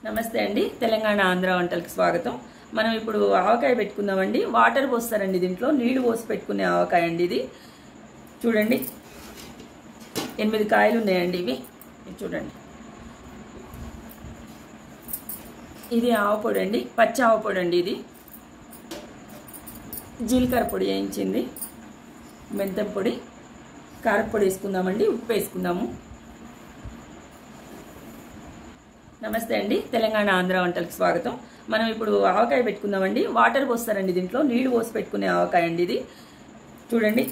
నమస్తే అండి. తెలంగాణ ఆంధ్ర వంటలకు స్వాగతం. మనం ఇప్పుడు ఆవకాయ పెట్టుకుందామండి. వాటర్ పోస్తారండి, దీంట్లో నీళ్లు పోసి పెట్టుకునే ఆవకాయ అండి ఇది. చూడండి, 8 కాయలు ఉన్నాయండి ఇవి. చూడండి, ఇది ఆవపొడి అండి, పచ్చి ఆవపొడి అండి ఇది. జీలకర్ర పొడి వేయించింది, మెంతం పొడి, కారపొడి వేసుకుందామండి, ఉప్పు వేసుకుందాము. నమస్తే అండి. తెలంగాణ ఆంధ్ర వంటలకు స్వాగతం. మనం ఇప్పుడు ఆవకాయ పెట్టుకుందామండి. వాటర్ పోస్తారండి, దీంట్లో నీళ్లు పోసి పెట్టుకునే ఆవకాయ అండి ఇది. చూడండి,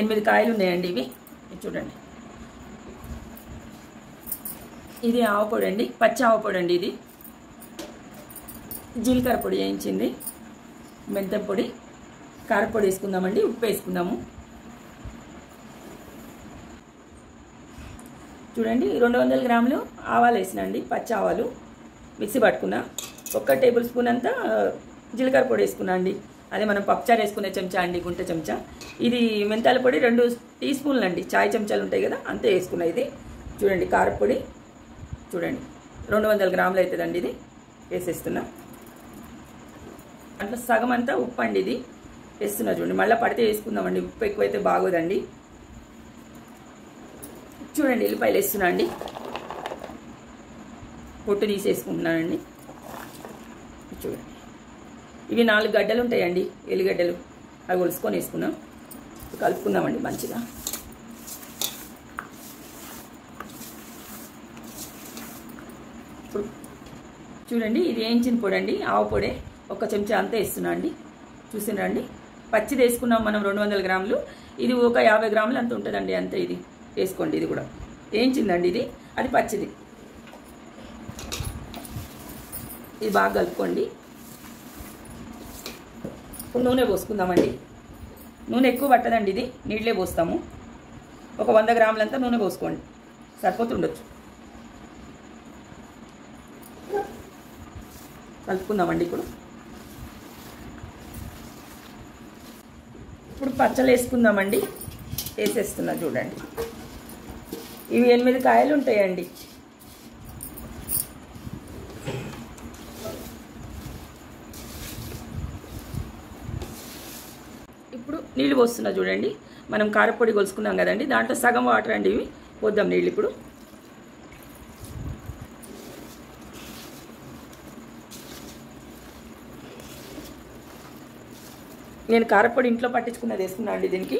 8 కాయలు ఉన్నాయండి ఇవి. చూడండి, ఇది ఆవపొడి అండి, పచ్చి ఆవపొడి అండి ఇది. జీలకర్ర పొడి వేయించింది, మెంతం పొడి, కారపొడి వేసుకుందామండి, ఉప్పు వేసుకుందాము. చూడండి, 200 గ్రాములు ఆవాలు వేసినండి, పచ్చి ఆవాలు మిక్సీ పట్టుకున్నా. 1 టేబుల్ స్పూన్ అంతా జీలకర్ర పొడి వేసుకున్నా అండి, అదే మనం పప్పుచారు వేసుకునే చెంచా అండి, గుంట చెంచా. ఇది మెంతాల పొడి 2 టీ స్పూన్లు అండి, చాయ్ చెంచాలు ఉంటాయి కదా, అంతే వేసుకున్నా ఇది. చూడండి, కారపొడి చూడండి 200 గ్రాములు అవుతుందండి, ఇది వేసేస్తున్నా. అట్లా సగం అంతా ఉప్పు అండి ఇది వేస్తున్నా. చూడండి, మళ్ళీ పడితే వేసుకుందామండి, ఉప్పు ఎక్కువైతే బాగోదండి. చూడండి, ఎల్లిపాయలు వేస్తున్నా అండి, పొట్టు తీసేసుకుంటున్నానండి. చూడండి, ఇవి 4 గడ్డలు ఉంటాయండి, ఎల్లిగడ్డలు, అవి ఒలుసుకొని వేసుకున్నాం. కలుపుకుందామండి మంచిగా. ఇప్పుడు చూడండి, ఇది వేయించిన పొడి అండి, ఆవు పొడి 1 చెంచా అంతా వేస్తున్నా అండి. చూసినండి, పచ్చిది వేసుకున్నాం మనం 200 గ్రాములు, ఇది 50 గ్రాములు అంత ఉంటుందండి, అంతే. ఇది వేసుకోండి, ఇది కూడా వేయించిందండి ఇది, అది పచ్చిది. ఇది బాగా కలుపుకోండి. ఇప్పుడు నూనె పోసుకుందామండి. నూనె ఎక్కువ పట్టదండి, ఇది నీళ్ళే పోస్తాము. 100 గ్రాములంతా నూనె పోసుకోండి, సరిపోతుండొచ్చు. కలుపుకుందామండి. ఇప్పుడు పచ్చళ్ళు వేసుకుందామండి. వేసేస్తున్నా చూడండి, ఇవి 8 కాయలు ఉంటాయండి. ఇప్పుడు నీళ్ళు పోస్తున్నా చూడండి, మనం కారపొడి కొలుసుకున్నాం కదండి, దాంట్లో సగం వాటర్ అండి ఇవి. పోద్దాం నీళ్ళు ఇప్పుడు. నేను కారపొడి ఇంట్లో పట్టించుకున్నది వేసుకున్నా అండి దీనికి,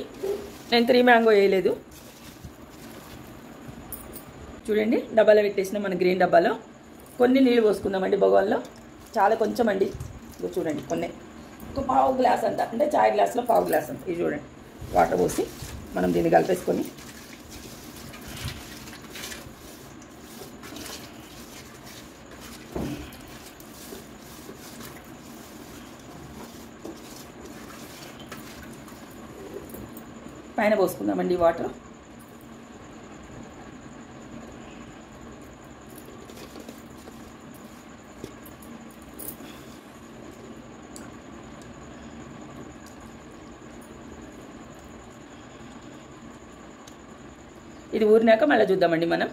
నేను 3 మ్యాంగో వేయలేదు. చూడండి, డబ్బాలో పెట్టేసిన మన గ్రీన్ డబ్బాలో కొన్ని నీళ్ళు పోసుకుందామండి, బగోన్లో. చాలా కొంచెం అండి, చూడండి, కొన్ని 1/2 గ్లాస్ అంతా, అంటే చాయ్ గ్లాస్లో 1/2 గ్లాస్ అంత. ఇది చూడండి, వాటర్ పోసి మనం దీన్ని కలిపేసుకొని పైన పోసుకుందామండి వాటర్. ఇది ఊరినాక మళ్ళీ చూద్దామండి, మనం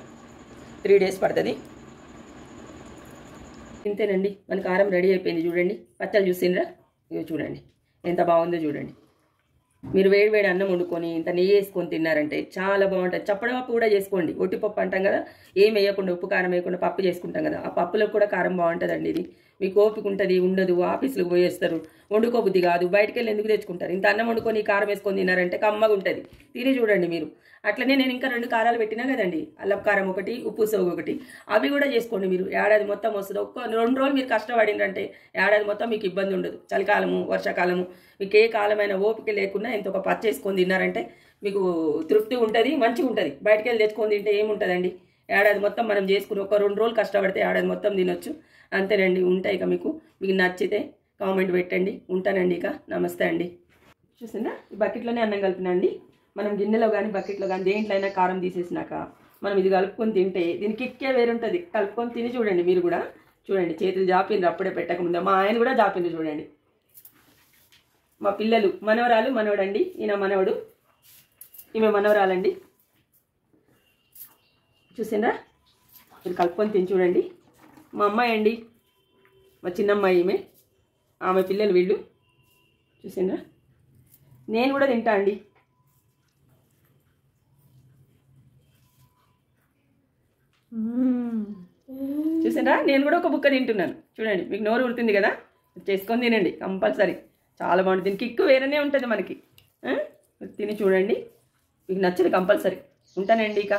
3 డేస్ పడుతుంది. ఇంతేనండి, మన కారం రెడీ అయిపోయింది. చూడండి, పచ్చళ్ళు చూసిండ్రా, ఇవి చూడండి ఎంత బాగుందో. చూడండి, మీరు వేడి అన్నం వండుకొని ఇంత నెయ్యి వేసుకొని తిన్నారంటే చాలా బాగుంటుంది. చప్పడపప్పు కూడా చేసుకోండి, ఒట్టిపప్పు అంటాం కదా, ఏం వేయకుండా, ఉప్పు కారం వేయకుండా పప్పు చేసుకుంటాం కదా, ఆ పప్పులో కూడా కారం బాగుంటుందండి. ఇది మీకు ఓపిక ఉంటుంది, ఉండదు, ఆఫీసులకు పోయేస్తారు, వండుకోబుద్ధి కాదు, బయటకు వెళ్ళి ఎందుకు తెచ్చుకుంటారు. ఇంత అన్నం వండుకొని కారం వేసుకొని తిన్నారంటే కమ్మగా ఉంటుంది, తిని చూడండి మీరు. అట్లనే నేను ఇంకా 2 కారాలు పెట్టినా కదండి, అల్లం కారం 1, ఉప్పు సోగు 1, అవి కూడా చేసుకోండి మీరు. ఏడాది మొత్తం వస్తుంది. 2 రోజులు మీరు కష్టపడిందంటే ఏడాది మొత్తం మీకు ఇబ్బంది ఉండదు. చలికాలము, వర్షాకాలము, మీకు ఏ కాలమైన ఓపిక లేకుండా ఇంత ఒక పచ్చి వేసుకొని తిన్నారంటే మీకు తృప్తి ఉంటుంది, మంచిగా ఉంటుంది. బయటకు వెళ్ళి తెచ్చుకొని తింటే ఏముంటుందండి, ఏడాది మొత్తం మనం చేసుకుని 2 రోజులు కష్టపడితే ఏడాది మొత్తం తినొచ్చు. అంతేనండి. ఉంటాయి ఇక మీకు నచ్చితే కామెంట్ పెట్టండి. ఉంటానండి ఇక. నమస్తే అండి. చూసిందా, ఈ బకెట్లోనే అన్నం కలిపినా అండి. మనం గిన్నెలో కానీ బకెట్లో కానీ దేంట్లో అయినా కారం తీసేసినాక మనం ఇది కలుపుకొని తింటే దీనికి కిక్కే వేరుంటుంది. కలుపుకొని తిని చూడండి మీరు కూడా. చూడండి, చేతులు జాపిండ్రు అప్పుడే పెట్టకముందే. మా ఆయన కూడా జాపిండ్రు చూడండి. మా పిల్లలు, మనవరాలు, మనవడండి. ఈయన మనవడు, ఈమె మనవరాలండి. చూసిండ్రా, మీరు కలుపుకొని తిని చూడండి. మా అమ్మాయి అండి, మా చిన్నమ్మాయి ఈమె, ఆమె పిల్లలు వీళ్ళు. చూసిండ్రా? నేను కూడా తింటా అండి. చూసిండ్రా? నేను కూడా ఒక బుక్క తింటున్నాను. చూడండి, మీకు నోరు ఊరుతుంది కదా, చేసుకొని తినండి కంపల్సరీ. చాలా బాగుంటుంది. దీనికి కిక్కు వేరేనే ఉంటుంది మనకి. తిని చూడండి, మీకు నచ్చదు కంపల్సరీ. ఉంటానండి ఇక.